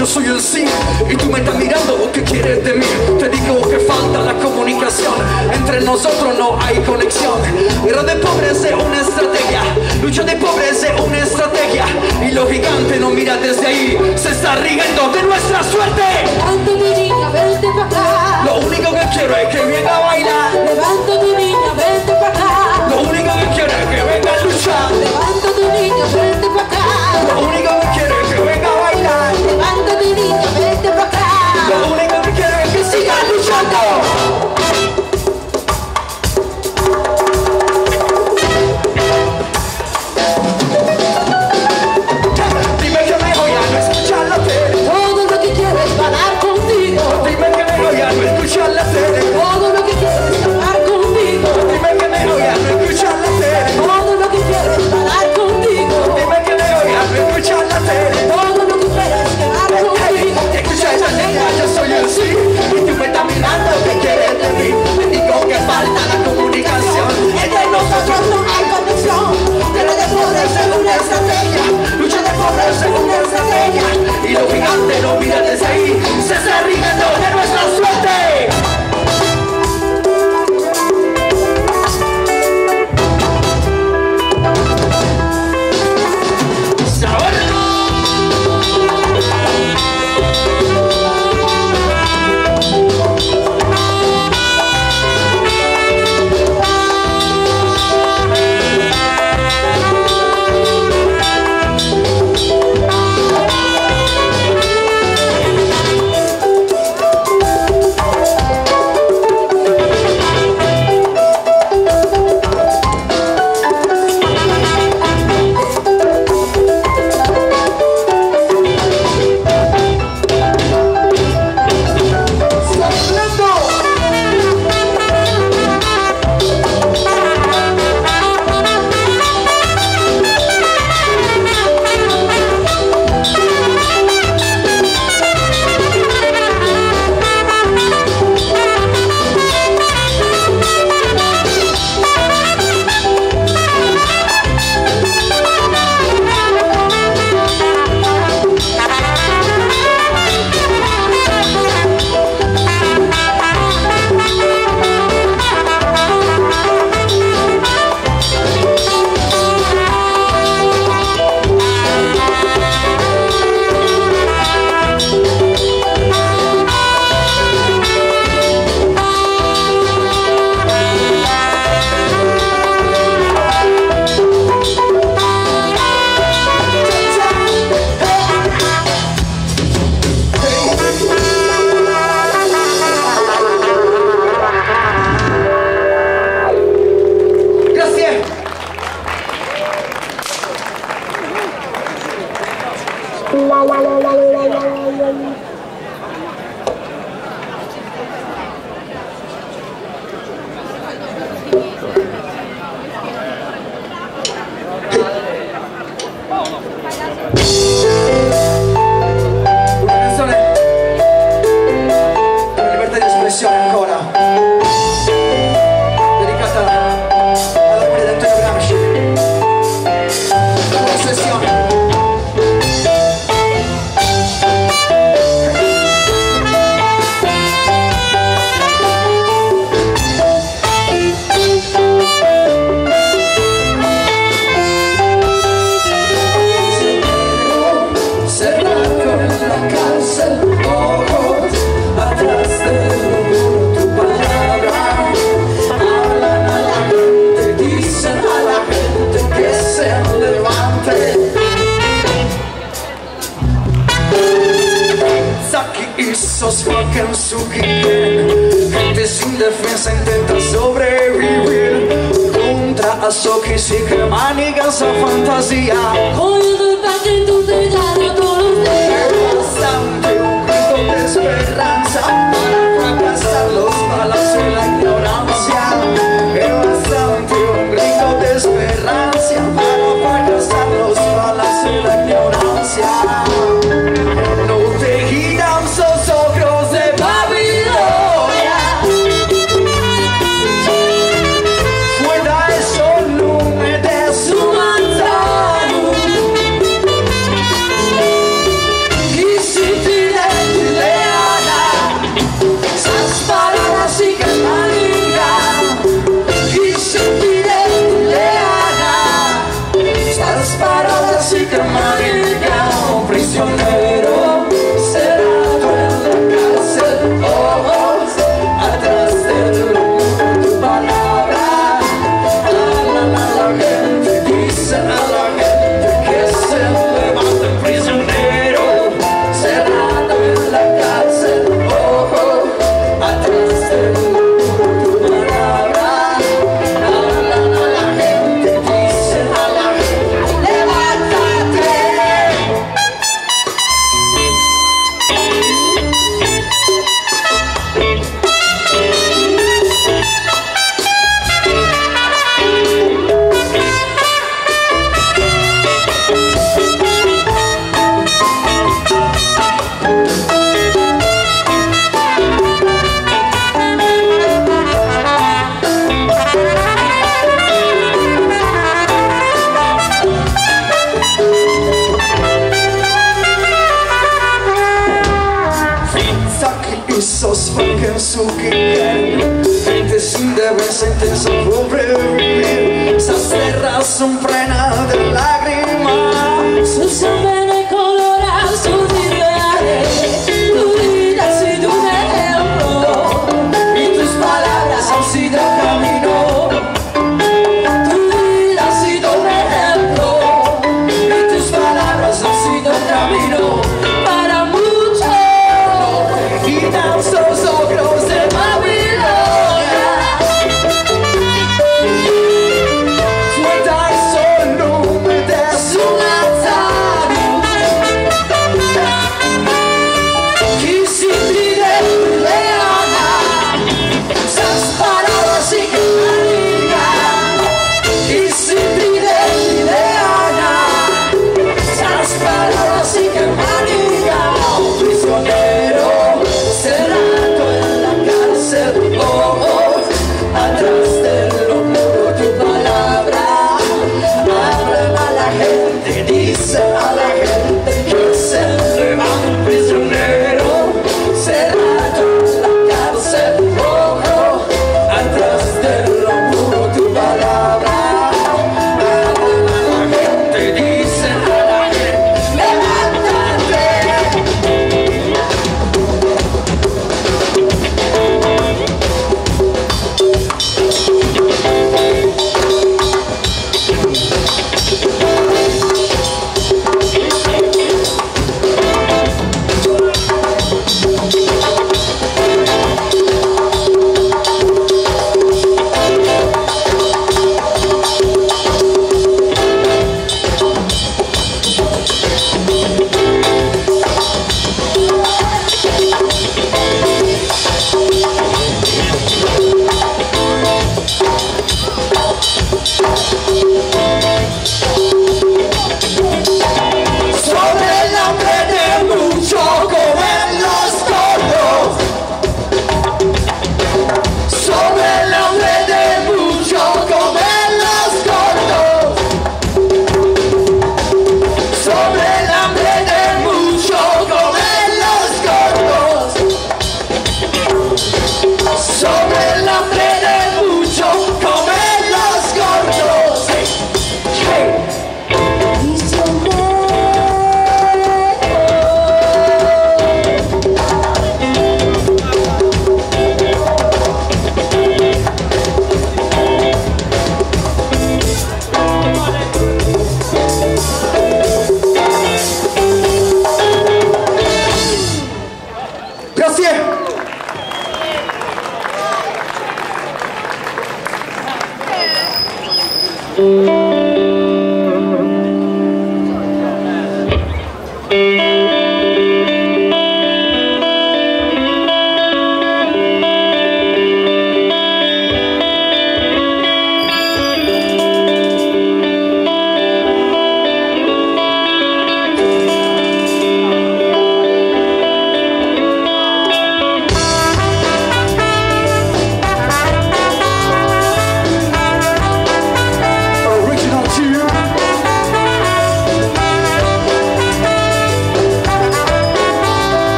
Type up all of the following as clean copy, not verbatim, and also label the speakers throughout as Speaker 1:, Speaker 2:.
Speaker 1: yo soy el sí y tú me estás mirando, ¿qué quieres de mí? Te digo que falta la comunicación, entre nosotros no hay conexión. Guerra de pobres es una estrategia, lucha de pobres es una estrategia, y los gigantes nos miran desde ahí, se está riendo de nuestra suerte.
Speaker 2: Levanta tu niña, vente pa' acá.
Speaker 1: Lo único que quiero es que venga a bailar.
Speaker 2: Levanta tu niña, vente pa' acá.
Speaker 1: Lo único que quiero es que venga a luchar.
Speaker 2: Levanta tu niña, vente pa' acá.
Speaker 1: Lo único que quiero es que venga a bailar.
Speaker 2: Levanta tu niña, vente pa' acá.
Speaker 1: Lo único que quiero es que siga luchando.
Speaker 2: Todo lo que quieres bailar contigo.
Speaker 1: Dime que me voy a no escuchar la tele.
Speaker 2: Todo lo que quieres
Speaker 1: mesa intenta sobrevivir contra Azokis y germánicas a fantasía.
Speaker 2: Hoy del padre tú te das todos los días.
Speaker 1: Bastante un grito de esperanza para fracasar los balas de la ignorancia. Es bastante un grito de esperanza para fracasar los balas de la ignorancia. No te giran esos ojos de Babilonia. Fuera el sol lume de su manzano. Y si te leana, esas palabras y que manigan. Y si te leana, esas palabras y que manigan. Un prisionero cerrado en la cárcel, ojos atrás del muro, tu palabra. A la gente, dicen a la gente que se levanta un prisionero cerrado en la cárcel, ojos atrás del muro, tu palabra. A la gente, dicen a la gente, levántate. Esos Fangensuki, gente sin deberse intensa sobrevivir. Esas tierras son frenas de lágrimas.
Speaker 2: Sus sombreros colorados, sus ideales, tu vida ha sido un ejemplo.
Speaker 1: Y tus palabras han sido camino.
Speaker 2: Tu vida ha sido un ejemplo.
Speaker 1: Y tus palabras han sido camino.
Speaker 2: Para muchos.
Speaker 1: Quitan esos ojos de Babilonia. Suelta el sol lume de su manzano. Y si pide leona, esas palabras y que manigan. Y si pide leona, esas palabras y que manigan. Un prisionero cerrado en la cárcel, ojos atrás del muro, tu palabra. Hablan a la gente, dicen a la gente que se levanta un prisionero cerrado en la cárcel, ojos atrás del muro, tu palabra. Hablan a la gente, dicen a la gente, levántate.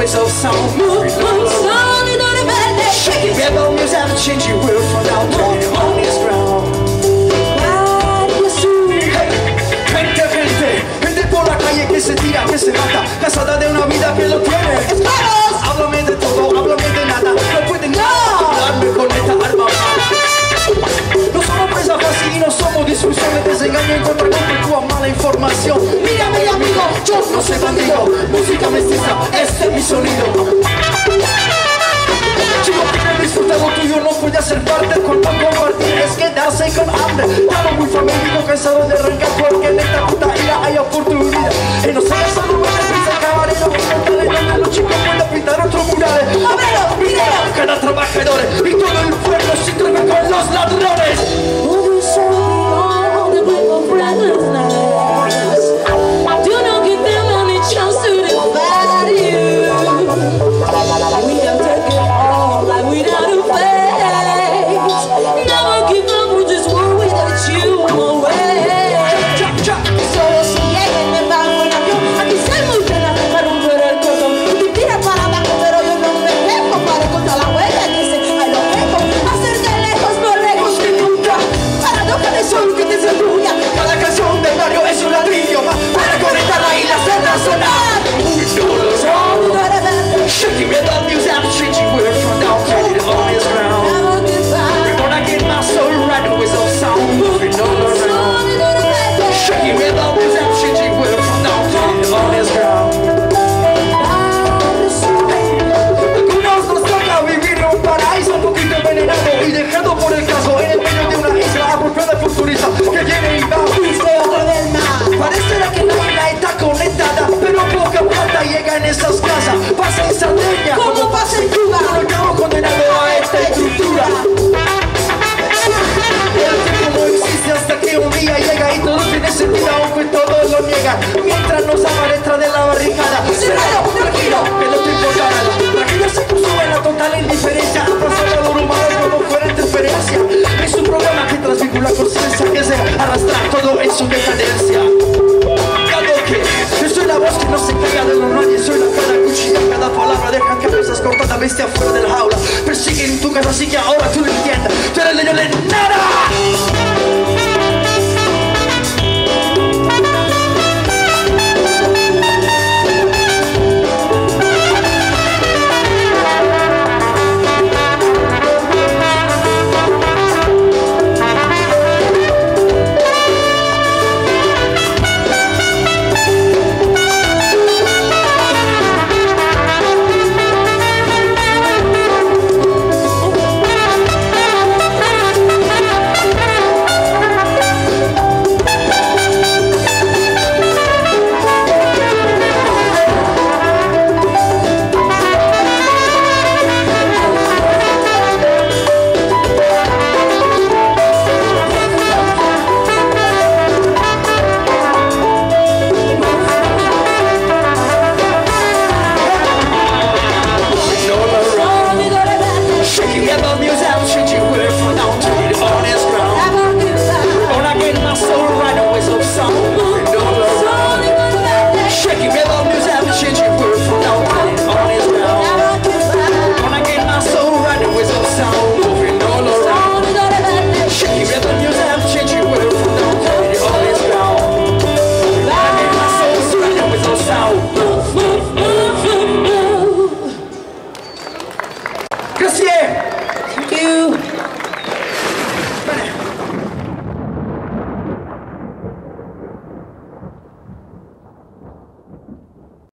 Speaker 1: Of sound, shake it, rebel music, change your world from now to on this ground. Gente por la calle que se tira, que se mata, cansada de una vida que lo tiene. Háblame de todo, háblame de nada, no pueden hablarme con esta arma. No somos presa fácil y no somos discusiones, desengaño en contra tu mala información. Mira mi amigo, yo no soy bandido, música mestiza, este es mi sonido. Chico que disfruta lo tuyo no puede hacer parte, cuando compartir es quedarse con hambre. Estamos muy famélicos, cansados de arrancar porque en esta puta ira hay oportunidad. Y no seas solo una prisa, caballero, donde los chicos pueden pintar otros murales. ¡Obrero, dinero! Cada trabajador y todo el pueblo se entrega con los ladrones.
Speaker 2: Do not give them any chance to divide you. We have taken all like without a face. Never give up, we just walk without you away. Solo sigue en el banco, aquí soy muy buena para romper el cordón. Tú tiras para abajo, pero yo no me dejo para contra la huella. Dice, ay lo dejo, hacer de lejos, no lejos que nunca. Paradoja de sol que te seduya.
Speaker 1: Cada canción de Mario es un ladrillo más para conectarla y hacerla sonar. Shaking with all music, changing words from down to the honest ground. We're gonna get my soul right with some sound moving all around. Shaking with all music, changing words from down to the honest ground. Algunos nos toca vivir en un paraíso un poquito envenenado y dejado por el caso en el medio de una isla apropiada futurista que viene y va del mar. Parecerá que no está conectada, pero poca plata llega en esas casas. Pasa en Sardeña, como pasa en Cuba, pero estamos condenados a esta estructura. El tiempo no existe hasta que un día llega y todo tiene sentido aunque todos lo niegan. Mientras nos ama detrás de la barricada. Cerrado, tranquilo, que no te importa nada. Tranquilo se puso en la total indiferencia, aplazando a los humanos como fuera interferencia. Es un programa que transvincula la conciencia, que se arrastra todo en su decadencia. Yo soy la voz que no se encarga de lo nadie, soy la cara cuchilla, cada palabra deja cabezas cortadas, bestia fuera de la jaula. Persiguen tu casa así que ahora tú lo entiendas, tú eres de nada.